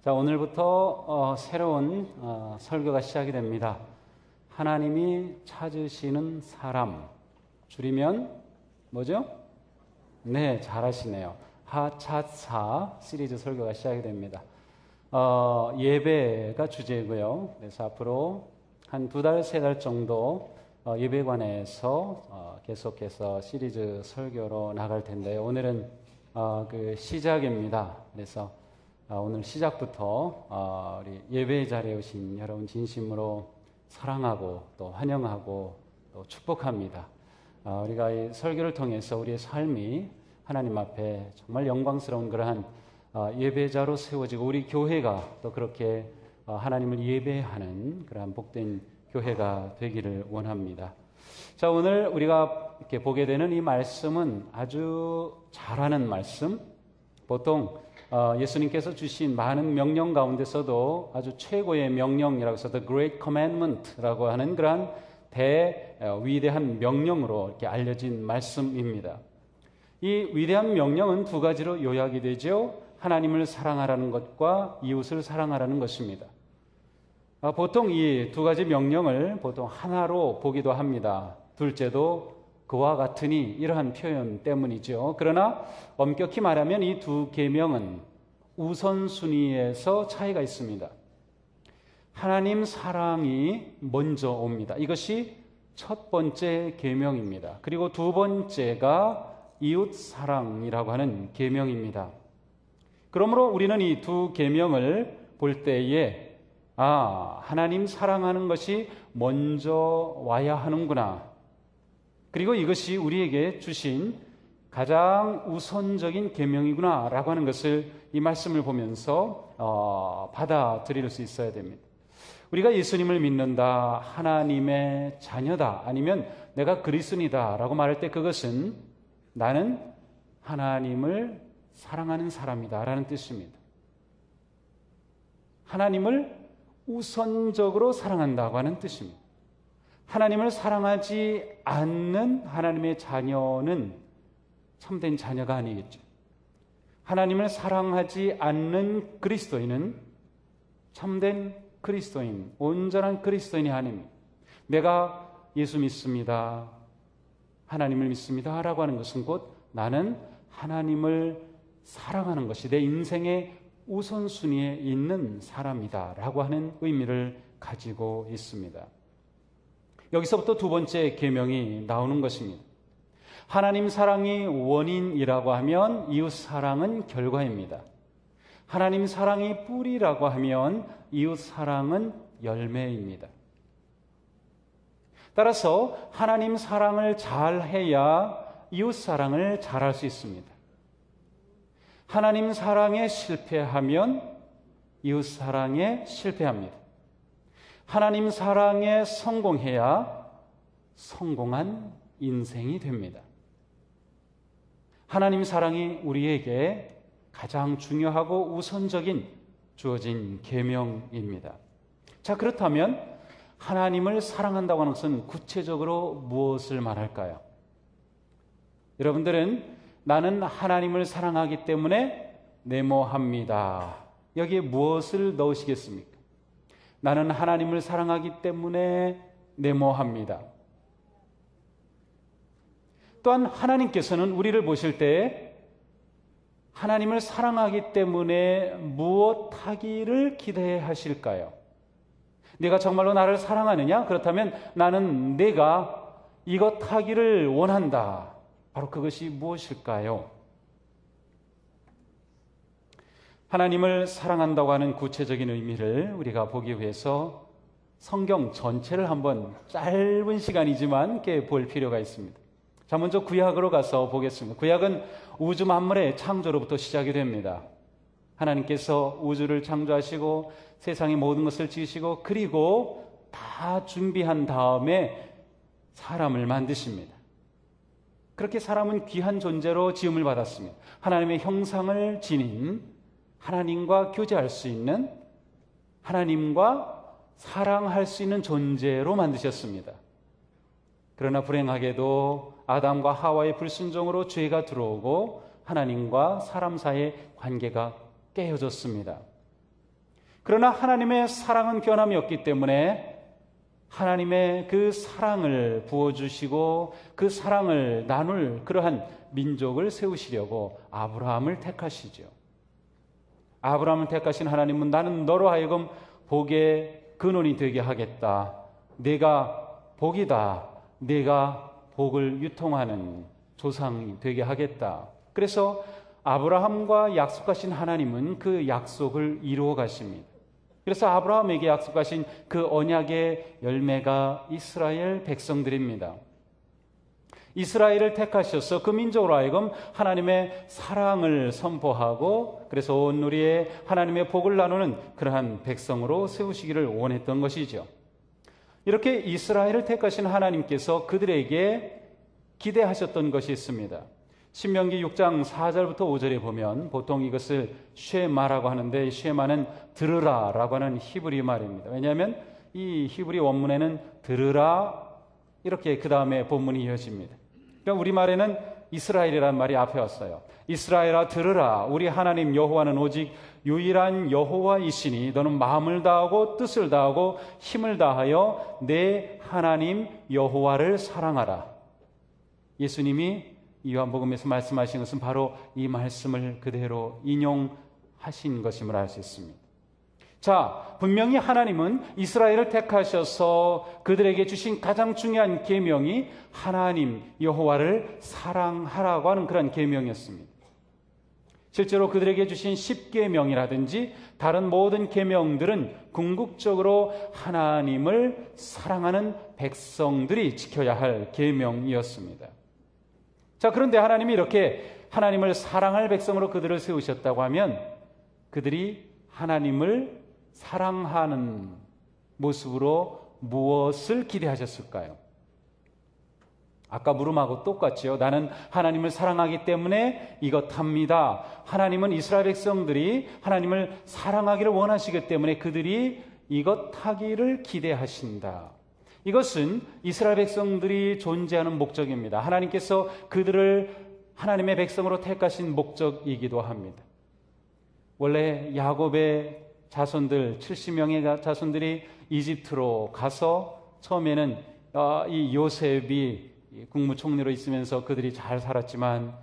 자, 오늘부터 새로운 설교가 시작이 됩니다. 하나님이 찾으시는 사람, 줄이면 뭐죠? 네, 잘하시네요. 하찻사 시리즈 설교가 시작이 됩니다. 예배가 주제고요. 그래서 앞으로 한 2달, 3달 정도 예배관에서 계속해서 시리즈 설교로 나갈 텐데요. 오늘은 그 시작입니다. 그래서 오늘 시작부터 우리 예배 자리에 오신 여러분 진심으로 사랑하고 또 환영하고 또 축복합니다. 우리가 이 설교를 통해서 우리의 삶이 하나님 앞에 정말 영광스러운 그러한 예배자로 세워지고 우리 교회가 또 그렇게 하나님을 예배하는 그러한 복된 교회가 되기를 원합니다. 자, 오늘 우리가 이렇게 보게 되는 이 말씀은 아주 잘하는 말씀, 보통 예수님께서 주신 많은 명령 가운데서도 아주 최고의 명령이라고 해서 The Great Commandment라고 하는 그러한 위대한 명령으로 이렇게 알려진 말씀입니다. 이 위대한 명령은 2가지로 요약이 되죠. 하나님을 사랑하라는 것과 이웃을 사랑하라는 것입니다. 보통 이 2가지 명령을 보통 하나로 보기도 합니다. 둘째도 그와 같으니 이러한 표현 때문이죠. 그러나 엄격히 말하면 이 2 계명은 우선순위에서 차이가 있습니다. 하나님 사랑이 먼저 옵니다. 이것이 첫 번째 계명입니다. 그리고 2번째가 이웃 사랑이라고 하는 계명입니다. 그러므로 우리는 이 2 계명을 볼 때에 하나님 사랑하는 것이 먼저 와야 하는구나. 그리고 이것이 우리에게 주신 가장 우선적인 계명이구나 라고 하는 것을 이 말씀을 보면서 받아들일 수 있어야 됩니다. 우리가 예수님을 믿는다, 하나님의 자녀다, 아니면 내가 그리스도인이다 라고 말할 때 그것은 나는 하나님을 사랑하는 사람이다 라는 뜻입니다. 하나님을 우선적으로 사랑한다고 하는 뜻입니다. 하나님을 사랑하지 않는 하나님의 자녀는 참된 자녀가 아니겠죠. 하나님을 사랑하지 않는 그리스도인은 참된 그리스도인, 온전한 그리스도인이 아닙니다. 내가 예수 믿습니다, 하나님을 믿습니다 라고 하는 것은 곧 나는 하나님을 사랑하는 것이 내 인생의 우선순위에 있는 사람이다 라고 하는 의미를 가지고 있습니다. 여기서부터 2번째 계명이 나오는 것입니다. 하나님 사랑이 원인이라고 하면 이웃 사랑은 결과입니다. 하나님 사랑이 뿌리라고 하면 이웃 사랑은 열매입니다. 따라서 하나님 사랑을 잘해야 이웃 사랑을 잘할 수 있습니다. 하나님 사랑에 실패하면 이웃 사랑에 실패합니다. 하나님 사랑에 성공해야 성공한 인생이 됩니다. 하나님 사랑이 우리에게 가장 중요하고 우선적인 주어진 계명입니다. 자, 그렇다면 하나님을 사랑한다고 하는 것은 구체적으로 무엇을 말할까요? 여러분들은 나는 하나님을 사랑하기 때문에 네모합니다. 여기에 무엇을 넣으시겠습니까? 나는 하나님을 사랑하기 때문에 네모합니다. 또한 하나님께서는 우리를 보실 때 하나님을 사랑하기 때문에 무엇 하기를 기대하실까요? 내가 정말로 나를 사랑하느냐? 그렇다면 나는 내가 이것 하기를 원한다. 바로 그것이 무엇일까요? 하나님을 사랑한다고 하는 구체적인 의미를 우리가 보기 위해서 성경 전체를 한번 짧은 시간이지만 이렇게 볼 필요가 있습니다. 자, 먼저 구약으로 가서 보겠습니다. 구약은 우주 만물의 창조로부터 시작이 됩니다. 하나님께서 우주를 창조하시고 세상의 모든 것을 지으시고 그리고 다 준비한 다음에 사람을 만드십니다. 그렇게 사람은 귀한 존재로 지음을 받았습니다. 하나님의 형상을 지닌 하나님과 교제할 수 있는, 하나님과 사랑할 수 있는 존재로 만드셨습니다. 그러나 불행하게도 아담과 하와의 불순종으로 죄가 들어오고 하나님과 사람 사이의 관계가 깨어졌습니다. 그러나 하나님의 사랑은 변함이 없기 때문에 하나님의 그 사랑을 부어주시고 그 사랑을 나눌 그러한 민족을 세우시려고 아브라함을 택하시죠. 아브라함을 택하신 하나님은 나는 너로 하여금 복의 근원이 되게 하겠다. 내가 복이다. 내가 복을 유통하는 조상이 되게 하겠다. 그래서 아브라함과 약속하신 하나님은 그 약속을 이루어 가십니다. 그래서 아브라함에게 약속하신 그 언약의 열매가 이스라엘 백성들입니다. 이스라엘을 택하셔서 그 민족으로 하여금 하나님의 사랑을 선포하고 그래서 온 누리에 하나님의 복을 나누는 그러한 백성으로 세우시기를 원했던 것이죠. 이렇게 이스라엘을 택하신 하나님께서 그들에게 기대하셨던 것이 있습니다. 신명기 6장 4절부터 5절에 보면 보통 이것을 쉐마라고 하는데 쉐마는 들으라라고 하는 히브리 말입니다. 왜냐하면 이 히브리 원문에는 들으라 이렇게 그 다음에 본문이 이어집니다. 그러니까 우리말에는 이스라엘이라는 말이 앞에 왔어요. 이스라엘아 들으라. 우리 하나님 여호와는 오직 유일한 여호와이시니 너는 마음을 다하고 뜻을 다하고 힘을 다하여 내 하나님 여호와를 사랑하라. 예수님이 요한복음에서 말씀하신 것은 바로 이 말씀을 그대로 인용하신 것임을 알 수 있습니다. 자, 분명히 하나님은 이스라엘을 택하셔서 그들에게 주신 가장 중요한 계명이 하나님 여호와를 사랑하라고 하는 그런 계명이었습니다. 실제로 그들에게 주신 10계명이라든지 다른 모든 계명들은 궁극적으로 하나님을 사랑하는 백성들이 지켜야 할 계명이었습니다. 자, 그런데 하나님이 이렇게 하나님을 사랑할 백성으로 그들을 세우셨다고 하면 그들이 하나님을 사랑하는 모습으로 무엇을 기대하셨을까요? 아까 물음하고 똑같죠. 나는 하나님을 사랑하기 때문에 이것합니다. 하나님은 이스라엘 백성들이 하나님을 사랑하기를 원하시기 때문에 그들이 이것하기를 기대하신다. 이것은 이스라엘 백성들이 존재하는 목적입니다. 하나님께서 그들을 하나님의 백성으로 택하신 목적이기도 합니다. 원래 야곱의 자손들 70명의 자손들이 이집트로 가서 처음에는 이 요셉이 국무총리로 있으면서 그들이 잘 살았지만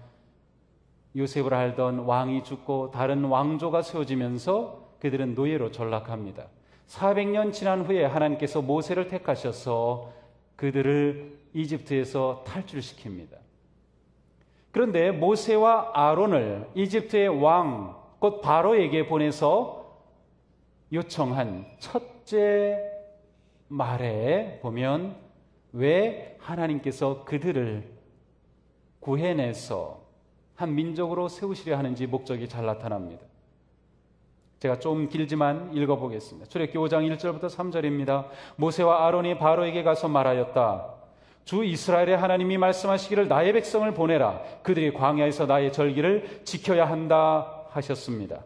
요셉을 알던 왕이 죽고 다른 왕조가 세워지면서 그들은 노예로 전락합니다. 400년 지난 후에 하나님께서 모세를 택하셔서 그들을 이집트에서 탈출시킵니다. 그런데 모세와 아론을 이집트의 왕, 곧 바로에게 보내서 요청한 첫째 말에 보면 왜 하나님께서 그들을 구해내서 한 민족으로 세우시려 하는지 목적이 잘 나타납니다. 제가 좀 길지만 읽어보겠습니다. 출애굽기 5장 1절부터 3절입니다. 모세와 아론이 바로에게 가서 말하였다. 주 이스라엘의 하나님이 말씀하시기를 나의 백성을 보내라. 그들이 광야에서 나의 절기를 지켜야 한다 하셨습니다.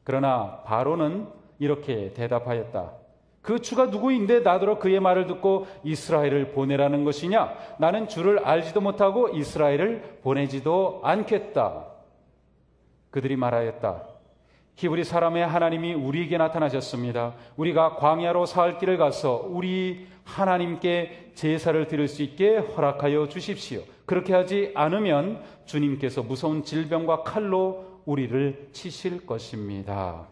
그러나 바로는 이렇게 대답하였다. 그 주가 누구인데 나더러 그의 말을 듣고 이스라엘을 보내라는 것이냐? 나는 주를 알지도 못하고 이스라엘을 보내지도 않겠다. 그들이 말하였다. 히브리 사람의 하나님이 우리에게 나타나셨습니다. 우리가 광야로 사흘 길을 가서 우리 하나님께 제사를 드릴 수 있게 허락하여 주십시오. 그렇게 하지 않으면 주님께서 무서운 질병과 칼로 우리를 치실 것입니다.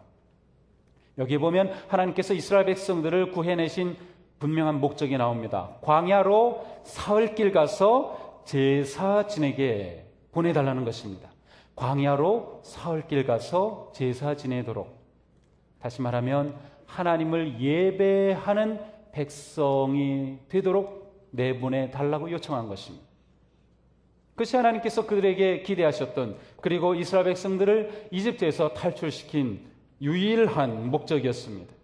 여기 보면 하나님께서 이스라엘 백성들을 구해내신 분명한 목적이 나옵니다. 광야로 사흘 길 가서 제사 지내게 보내달라는 것입니다. 광야로 사흘 길 가서 제사 지내도록, 다시 말하면 하나님을 예배하는 백성이 되도록 내보내 달라고 요청한 것입니다. 그것이 하나님께서 그들에게 기대하셨던, 그리고 이스라엘 백성들을 이집트에서 탈출시킨 유일한 목적이었습니다.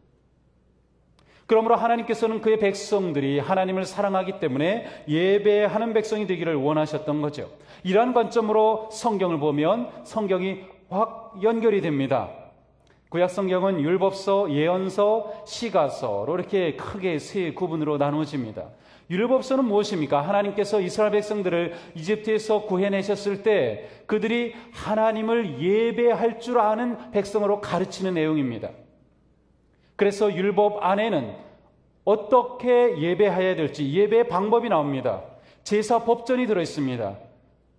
그러므로 하나님께서는 그의 백성들이 하나님을 사랑하기 때문에 예배하는 백성이 되기를 원하셨던 거죠. 이러한 관점으로 성경을 보면 성경이 확 연결이 됩니다. 구약 성경은 율법서, 예언서, 시가서로 이렇게 크게 세 구분으로 나누어집니다. 율법서는 무엇입니까? 하나님께서 이스라엘 백성들을 이집트에서 구해내셨을 때 그들이 하나님을 예배할 줄 아는 백성으로 가르치는 내용입니다. 그래서 율법 안에는 어떻게 예배해야 될지 예배의 방법이 나옵니다. 제사 법전이 들어있습니다.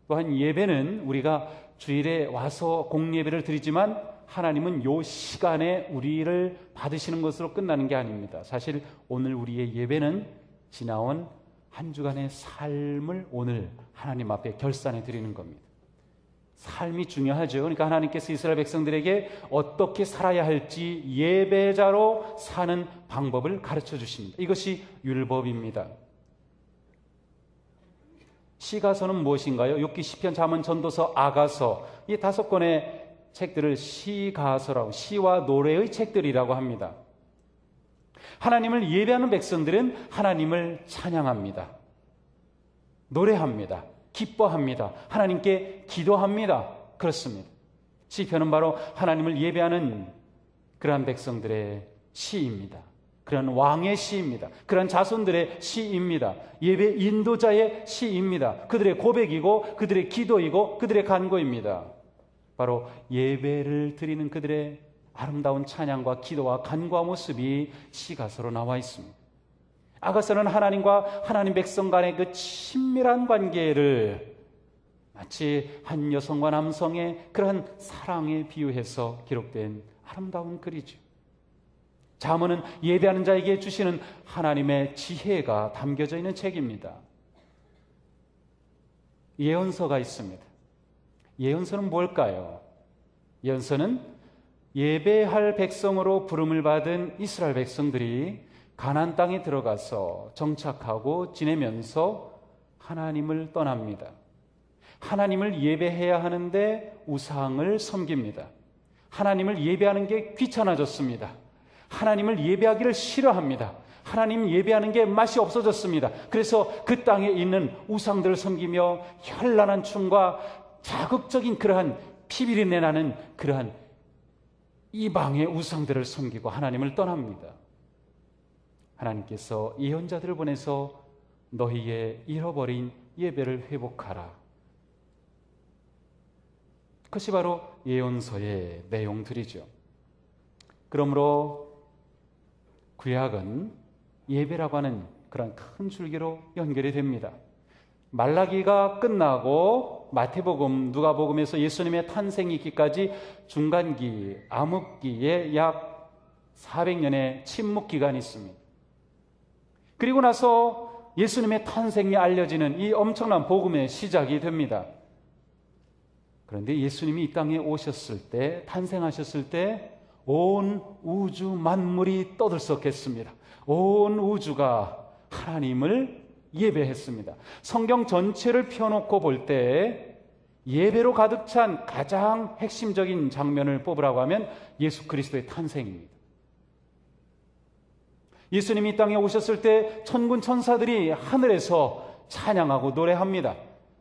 또한 예배는 우리가 주일에 와서 공예배를 드리지만 하나님은 요 시간에 우리를 받으시는 것으로 끝나는 게 아닙니다. 사실 오늘 우리의 예배는 지나온 한 주간의 삶을 오늘 하나님 앞에 결산해 드리는 겁니다. 삶이 중요하죠. 그러니까 하나님께서 이스라엘 백성들에게 어떻게 살아야 할지 예배자로 사는 방법을 가르쳐 주십니다. 이것이 율법입니다. 시가서는 무엇인가요? 욥기, 시편, 잠언, 전도서, 아가서, 이 5권의 책들을 시가서라고, 시와 노래의 책들이라고 합니다. 하나님을 예배하는 백성들은 하나님을 찬양합니다. 노래합니다. 기뻐합니다. 하나님께 기도합니다. 그렇습니다. 시편은 바로 하나님을 예배하는 그러한 백성들의 시입니다. 그런 왕의 시입니다. 그런 자손들의 시입니다. 예배 인도자의 시입니다. 그들의 고백이고 그들의 기도이고 그들의 간구입니다. 바로 예배를 드리는 그들의 아름다운 찬양과 기도와 간구와 모습이 시가서로 나와 있습니다. 아가서는 하나님과 하나님 백성 간의 그 친밀한 관계를 마치 한 여성과 남성의 그러한 사랑에 비유해서 기록된 아름다운 글이죠. 잠언은 예배하는 자에게 주시는 하나님의 지혜가 담겨져 있는 책입니다. 예언서가 있습니다. 예언서는 뭘까요? 예언서는 예배할 백성으로 부름을 받은 이스라엘 백성들이 가나안 땅에 들어가서 정착하고 지내면서 하나님을 떠납니다. 하나님을 예배해야 하는데 우상을 섬깁니다. 하나님을 예배하는 게 귀찮아졌습니다. 하나님을 예배하기를 싫어합니다. 하나님 예배하는 게 맛이 없어졌습니다. 그래서 그 땅에 있는 우상들을 섬기며 현란한 춤과 자극적인 그러한 피비린내 나는 그러한 이방의 우상들을 섬기고 하나님을 떠납니다. 하나님께서 예언자들을 보내서 너희의 잃어버린 예배를 회복하라. 그것이 바로 예언서의 내용들이죠. 그러므로 구약은 예배라고 하는 그런 큰 줄기로 연결이 됩니다. 말라기가 끝나고 마태복음, 누가복음에서 예수님의 탄생이 있기까지 중간기, 암흑기에 약 400년의 침묵 기간이 있습니다. 그리고 나서 예수님의 탄생이 알려지는 이 엄청난 복음의 시작이 됩니다. 그런데 예수님이 이 땅에 오셨을 때, 탄생하셨을 때 온 우주 만물이 떠들썩했습니다. 온 우주가 하나님을 예배했습니다. 성경 전체를 펴놓고 볼 때 예배로 가득 찬 가장 핵심적인 장면을 뽑으라고 하면 예수 그리스도의 탄생입니다. 예수님이 이 땅에 오셨을 때 천군 천사들이 하늘에서 찬양하고 노래합니다.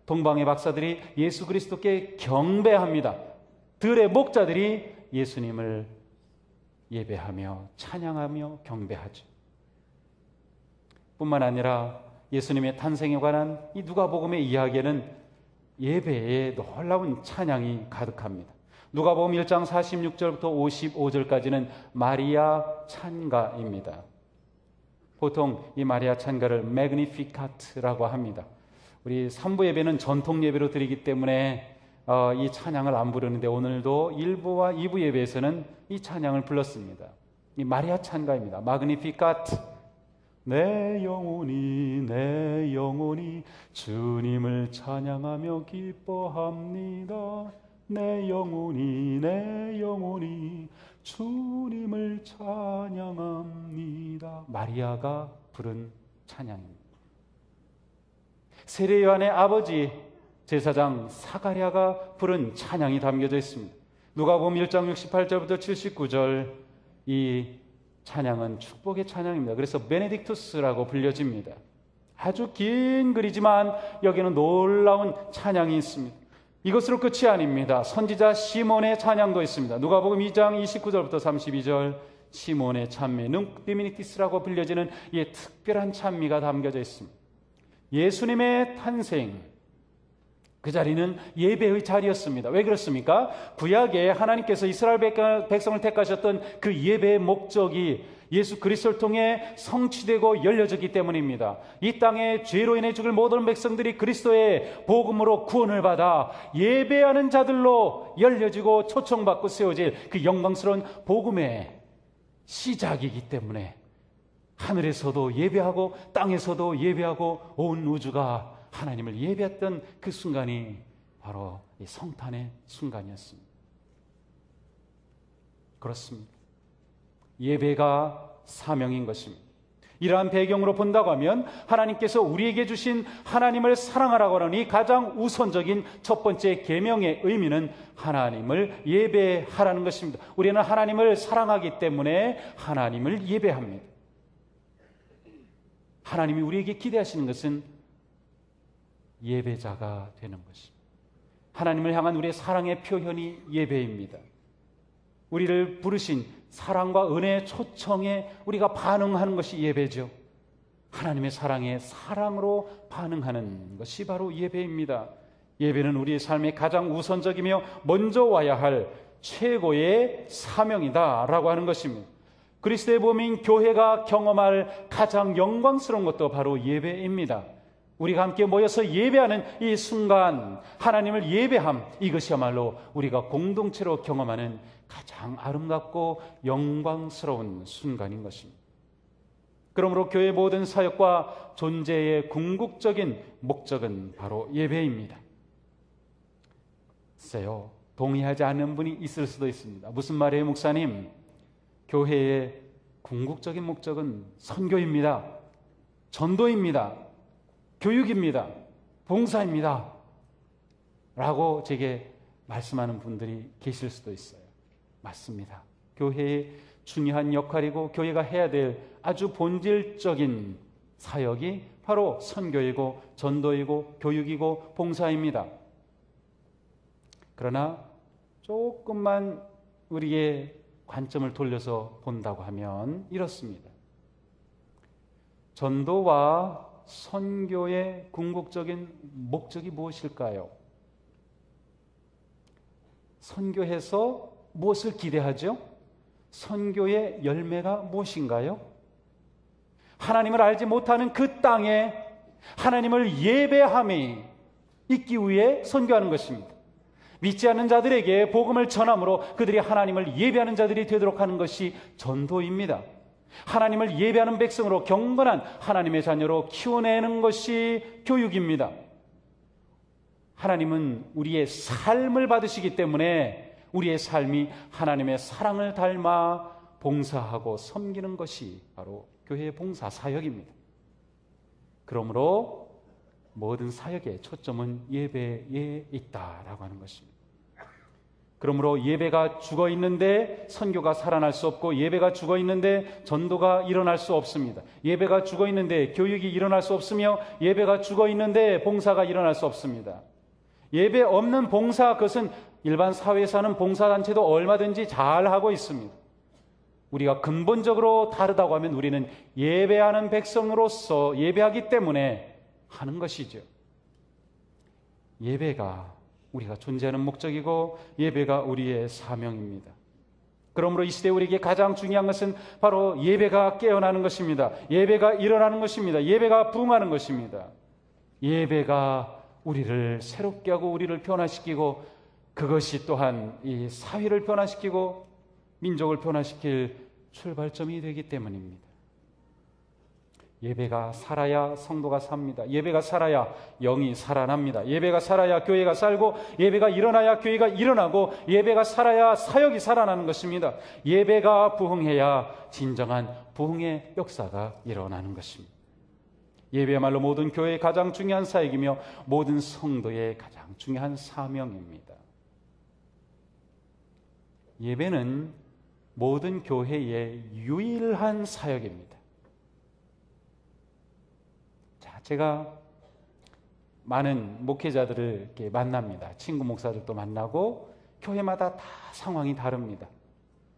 동방의 박사들이 예수 그리스도께 경배합니다. 들의 목자들이 예수님을 예배하며 찬양하며 경배하죠. 뿐만 아니라 예수님의 탄생에 관한 이 누가복음의 이야기에는 예배에 놀라운 찬양이 가득합니다. 누가복음 1장 46절부터 55절까지는 마리아 찬가입니다. 보통 이 마리아 찬가를 매그니피카트라고 합니다. 우리 3부 예배는 전통 예배로 드리기 때문에 이 찬양을 안 부르는데 오늘도 1부와 2부 예배에서는 이 찬양을 불렀습니다. 이 마리아 찬가입니다. 마그니피카트. 내 영혼이 주님을 찬양하며 기뻐합니다. 내 영혼이 주님을 찬양합니다. 마리아가 부른 찬양입니다. 세례 요한의 아버지 제사장 사가랴가 부른 찬양이 담겨져 있습니다. 누가복음 1장 68절부터 79절, 이 찬양은 축복의 찬양입니다. 그래서 베네딕투스라고 불려집니다. 아주 긴 글이지만 여기는 놀라운 찬양이 있습니다. 이것으로 끝이 아닙니다. 선지자 시몬의 찬양도 있습니다. 누가복음 2장 29절부터 32절, 시몬의 찬미, 눅디미니티스라고 불려지는 이 특별한 찬미가 담겨져 있습니다. 예수님의 탄생, 그 자리는 예배의 자리였습니다. 왜 그렇습니까? 구약에 하나님께서 이스라엘 백성을 택하셨던 그 예배의 목적이 예수 그리스도를 통해 성취되고 열려졌기 때문입니다. 이 땅에 죄로 인해 죽을 모든 백성들이 그리스도의 복음으로 구원을 받아 예배하는 자들로 열려지고 초청받고 세워질 그 영광스러운 복음의 시작이기 때문에 하늘에서도 예배하고 땅에서도 예배하고 온 우주가 하나님을 예배했던 그 순간이 바로 이 성탄의 순간이었습니다. 그렇습니다. 예배가 사명인 것입니다. 이러한 배경으로 본다고 하면 하나님께서 우리에게 주신 하나님을 사랑하라고 하는 이 가장 우선적인 첫 번째 계명의 의미는 하나님을 예배하라는 것입니다. 우리는 하나님을 사랑하기 때문에 하나님을 예배합니다. 하나님이 우리에게 기대하시는 것은 예배자가 되는 것입니다. 하나님을 향한 우리의 사랑의 표현이 예배입니다. 우리를 부르신 사랑과 은혜의 초청에 우리가 반응하는 것이 예배죠. 하나님의 사랑에 사랑으로 반응하는 것이 바로 예배입니다. 예배는 우리의 삶의 가장 우선적이며 먼저 와야 할 최고의 사명이다라고 하는 것입니다. 그리스도의 몸인 교회가 경험할 가장 영광스러운 것도 바로 예배입니다. 우리가 함께 모여서 예배하는 이 순간, 하나님을 예배함, 이것이야말로 우리가 공동체로 경험하는 가장 아름답고 영광스러운 순간인 것입니다. 그러므로 교회의 모든 사역과 존재의 궁극적인 목적은 바로 예배입니다. 글쎄요, 동의하지 않는 분이 있을 수도 있습니다. 무슨 말이에요, 목사님? 교회의 궁극적인 목적은 선교입니다. 전도입니다. 교육입니다. 봉사입니다. 라고 제게 말씀하는 분들이 계실 수도 있어요. 맞습니다. 교회의 중요한 역할이고 교회가 해야 될 아주 본질적인 사역이 바로 선교이고 전도이고 교육이고 봉사입니다. 그러나 조금만 우리의 관점을 돌려서 본다고 하면 이렇습니다. 전도와 선교의 궁극적인 목적이 무엇일까요? 선교해서 무엇을 기대하죠? 선교의 열매가 무엇인가요? 하나님을 알지 못하는 그 땅에 하나님을 예배함이 있기 위해 선교하는 것입니다. 믿지 않는 자들에게 복음을 전함으로 그들이 하나님을 예배하는 자들이 되도록 하는 것이 전도입니다. 하나님을 예배하는 백성으로 경건한 하나님의 자녀로 키워내는 것이 교육입니다. 하나님은 우리의 삶을 받으시기 때문에 우리의 삶이 하나님의 사랑을 닮아 봉사하고 섬기는 것이 바로 교회의 봉사 사역입니다. 그러므로 모든 사역의 초점은 예배에 있다라고 하는 것입니다. 그러므로 예배가 죽어 있는데 선교가 살아날 수 없고, 예배가 죽어 있는데 전도가 일어날 수 없습니다. 예배가 죽어 있는데 교육이 일어날 수 없으며, 예배가 죽어 있는데 봉사가 일어날 수 없습니다. 예배 없는 봉사, 그것은 일반 사회에서 하는 봉사단체도 얼마든지 잘 하고 있습니다. 우리가 근본적으로 다르다고 하면 우리는 예배하는 백성으로서 예배하기 때문에 하는 것이죠. 예배가 우리가 존재하는 목적이고 예배가 우리의 사명입니다. 그러므로 이 시대에 우리에게 가장 중요한 것은 바로 예배가 깨어나는 것입니다. 예배가 일어나는 것입니다. 예배가 부흥하는 것입니다. 예배가 우리를 새롭게 하고 우리를 변화시키고, 그것이 또한 이 사회를 변화시키고 민족을 변화시킬 출발점이 되기 때문입니다. 예배가 살아야 성도가 삽니다. 예배가 살아야 영이 살아납니다. 예배가 살아야 교회가 살고, 예배가 일어나야 교회가 일어나고, 예배가 살아야 사역이 살아나는 것입니다. 예배가 부흥해야 진정한 부흥의 역사가 일어나는 것입니다. 예배야말로 모든 교회의 가장 중요한 사역이며 모든 성도의 가장 중요한 사명입니다. 예배는 모든 교회의 유일한 사역입니다. 제가 많은 목회자들을 이렇게 만납니다. 친구 목사들도 만나고, 교회마다 다 상황이 다릅니다.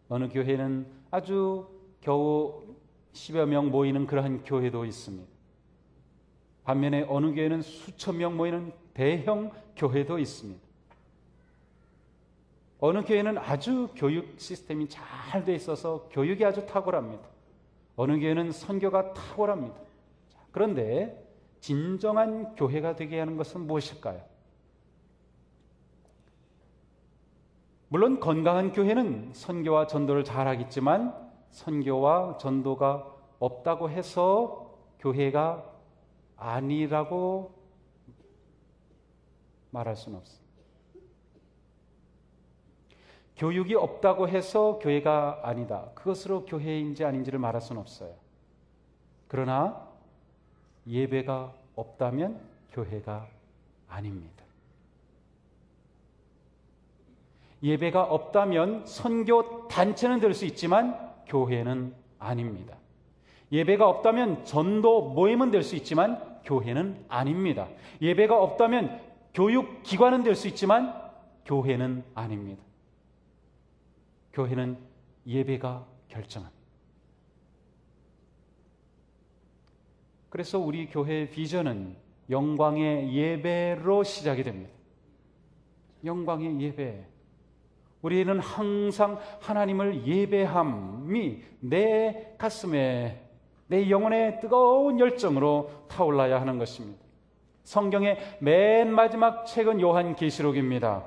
어느 교회는 아주 겨우 10여 명 모이는 그러한 교회도 있습니다. 반면에 어느 교회는 수천 명 모이는 대형 교회도 있습니다. 어느 교회는 아주 교육 시스템이 잘 돼 있어서 교육이 아주 탁월합니다. 어느 교회는 선교가 탁월합니다. 그런데 진정한 교회가 되게 하는 것은 무엇일까요? 물론 건강한 교회는 선교와 전도를 잘하겠지만 선교와 전도가 없다고 해서 교회가 아니라고 말할 수는 없습니다. 교육이 없다고 해서 교회가 아니다. 그것으로 교회인지 아닌지를 말할 수는 없어요. 그러나 예배가 없다면 교회가 아닙니다. 예배가 없다면 선교 단체는 될 수 있지만 교회는 아닙니다. 예배가 없다면 전도 모임은 될 수 있지만 교회는 아닙니다. 예배가 없다면 교육기관은 될 수 있지만 교회는 아닙니다. 교회는 예배가 결정합니다. 그래서 우리 교회의 비전은 영광의 예배로 시작이 됩니다. 영광의 예배. 우리는 항상 하나님을 예배함이 내 가슴에, 내 영혼의 뜨거운 열정으로 타올라야 하는 것입니다. 성경의 맨 마지막 책은 요한계시록입니다.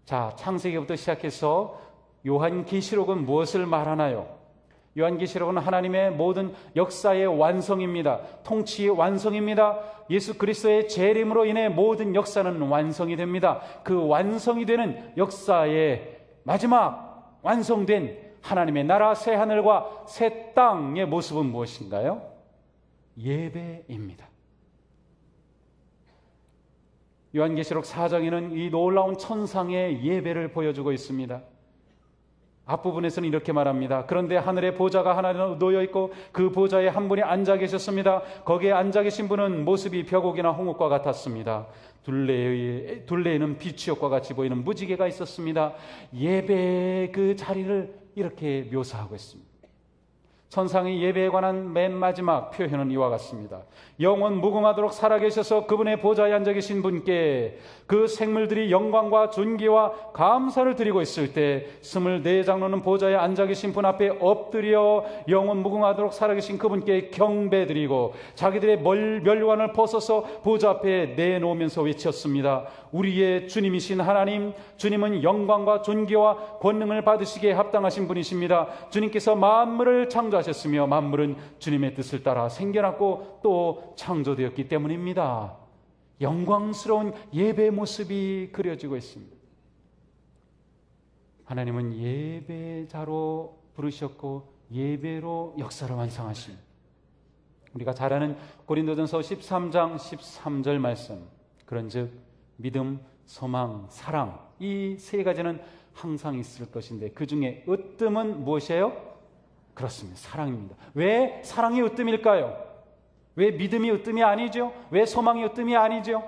자, 창세기부터 시작해서 요한계시록은 무엇을 말하나요? 요한계시록은 하나님의 모든 역사의 완성입니다. 통치의 완성입니다. 예수 그리스도의 재림으로 인해 모든 역사는 완성이 됩니다. 그 완성이 되는 역사의 마지막 완성된 하나님의 나라 새 하늘과 새 땅의 모습은 무엇인가요? 예배입니다. 요한계시록 4장에는 이 놀라운 천상의 예배를 보여주고 있습니다. 앞부분에서는 이렇게 말합니다. 그런데 하늘에 보좌가 하나 놓여 있고 그 보좌에 한 분이 앉아 계셨습니다. 거기에 앉아 계신 분은 모습이 벼곡이나 홍옥과 같았습니다. 둘레에는 비추옥과 같이 보이는 무지개가 있었습니다. 예배의 그 자리를 이렇게 묘사하고 있습니다. 천상의 예배에 관한 맨 마지막 표현은 이와 같습니다. 영원 무궁하도록 살아계셔서 그분의 보좌에 앉아 계신 분께 그 생물들이 영광과 존귀와 감사를 드리고 있을 때 24장로는 보좌에 앉아 계신 분 앞에 엎드려 영원 무궁하도록 살아계신 그분께 경배드리고 자기들의 멸관을 벗어서 보좌 앞에 내놓으면서 외쳤습니다. 우리의 주님이신 하나님, 주님은 영광과 존귀와 권능을 받으시기에 합당하신 분이십니다. 주님께서 만물을 창조하셨으며 만물은 주님의 뜻을 따라 생겨났고 또 창조되었기 때문입니다. 영광스러운 예배 모습이 그려지고 있습니다. 하나님은 예배자로 부르셨고 예배로 역사를 완성하십니다. 우리가 잘 아는 고린도전서 13장 13절 말씀, 그런즉 믿음, 소망, 사랑, 이 세 가지는 항상 있을 것인데 그 중에 으뜸은 무엇이에요? 그렇습니다. 사랑입니다. 왜 사랑이 으뜸일까요? 왜 믿음이 으뜸이 아니죠? 왜 소망이 으뜸이 아니죠?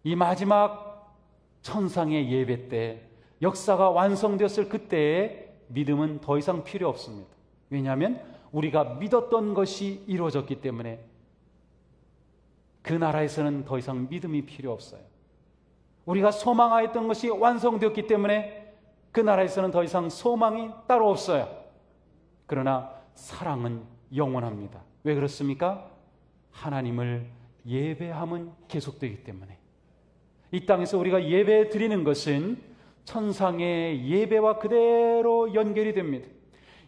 이 마지막 천상의 예배 때, 역사가 완성되었을 그때에 믿음은 더 이상 필요 없습니다. 왜냐하면 우리가 믿었던 것이 이루어졌기 때문에 그 나라에서는 더 이상 믿음이 필요 없어요. 우리가 소망하였던 것이 완성되었기 때문에 그 나라에서는 더 이상 소망이 따로 없어요. 그러나 사랑은 영원합니다. 왜 그렇습니까? 하나님을 예배함은 계속되기 때문에. 이 땅에서 우리가 예배 드리는 것은 천상의 예배와 그대로 연결이 됩니다.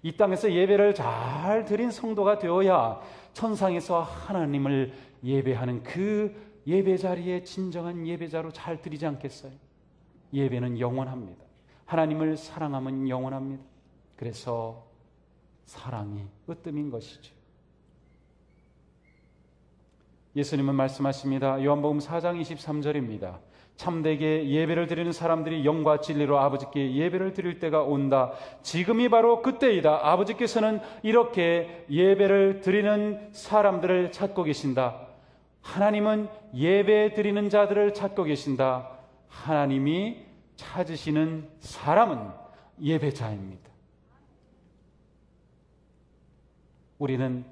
이 땅에서 예배를 잘 드린 성도가 되어야 천상에서 하나님을 예배하는 그 예배 자리에 진정한 예배자로 잘 드리지 않겠어요? 예배는 영원합니다. 하나님을 사랑하면 영원합니다. 그래서 사랑이 으뜸인 것이죠. 예수님은 말씀하십니다. 요한복음 4장 23절입니다. 참되게 예배를 드리는 사람들이 영과 진리로 아버지께 예배를 드릴 때가 온다. 지금이 바로 그때이다. 아버지께서는 이렇게 예배를 드리는 사람들을 찾고 계신다. 하나님은 예배 드리는 자들을 찾고 계신다. 하나님이 찾으시는 사람은 예배자입니다. 우리는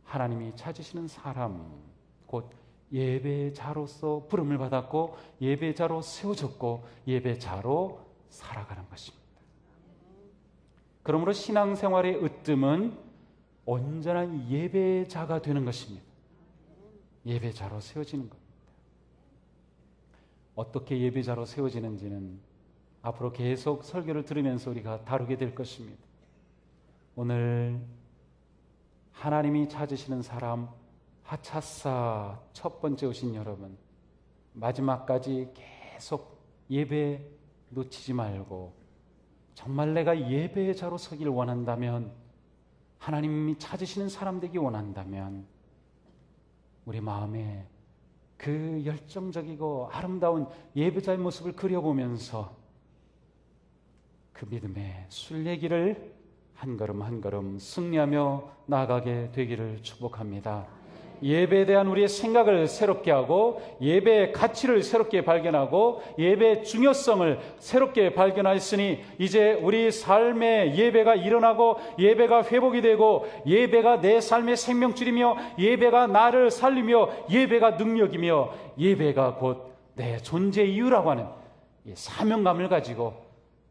하나님이 찾으시는 사람, 곧 예배자로서 부름을 받았고 예배자로 세워졌고 예배자로 살아가는 것입니다. 그러므로 신앙생활의 으뜸은 온전한 예배자가 되는 것입니다. 예배자로 세워지는 겁니다. 어떻게 예배자로 세워지는지는 앞으로 계속 설교를 들으면서 우리가 다루게 될 것입니다. 오늘 하나님이 찾으시는 사람 하차사 첫 번째 오신 여러분, 마지막까지 계속 예배 놓치지 말고 정말 내가 예배자로 서기를 원한다면, 하나님이 찾으시는 사람 되기 원한다면 우리 마음에 그 열정적이고 아름다운 예배자의 모습을 그려보면서 그 믿음의 순례길을 한 걸음 한 걸음 승리하며 나아가게 되기를 축복합니다. 예배에 대한 우리의 생각을 새롭게 하고 예배의 가치를 새롭게 발견하고 예배의 중요성을 새롭게 발견하였으니 이제 우리 삶의 예배가 일어나고 예배가 회복이 되고 예배가 내 삶의 생명줄이며 예배가 나를 살리며 예배가 능력이며 예배가 곧 내 존재의 이유라고 하는 사명감을 가지고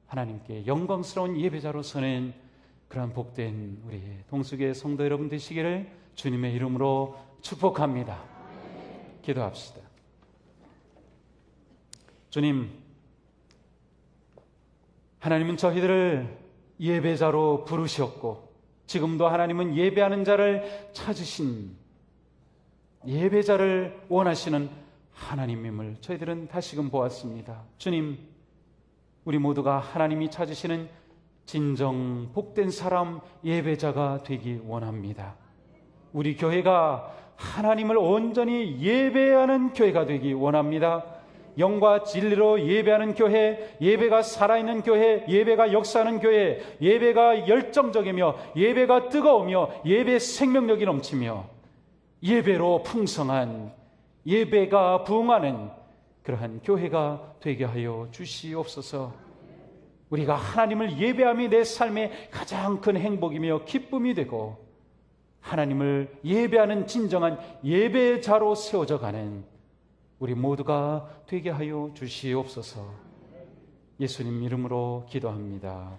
하나님께 영광스러운 예배자로 서는 그러한 복된 우리 동숙의 성도 여러분 되시기를 주님의 이름으로 축복합니다. 기도합시다. 주님, 하나님은 저희들을 예배자로 부르셨고 지금도 하나님은 예배하는 자를 찾으신 예배자를 원하시는 하나님임을 저희들은 다시금 보았습니다. 주님, 우리 모두가 하나님이 찾으시는 진정 복된 사람 예배자가 되기 원합니다. 우리 교회가 하나님을 온전히 예배하는 교회가 되기 원합니다. 영과 진리로 예배하는 교회, 예배가 살아있는 교회, 예배가 역사하는 교회, 예배가 열정적이며 예배가 뜨거우며 예배 생명력이 넘치며 예배로 풍성한 예배가 부흥하는 그러한 교회가 되게 하여 주시옵소서. 우리가 하나님을 예배함이 내 삶의 가장 큰 행복이며 기쁨이 되고 하나님을 예배하는 진정한 예배자로 세워져 가는 우리 모두가 되게 하여 주시옵소서. 예수님 이름으로 기도합니다.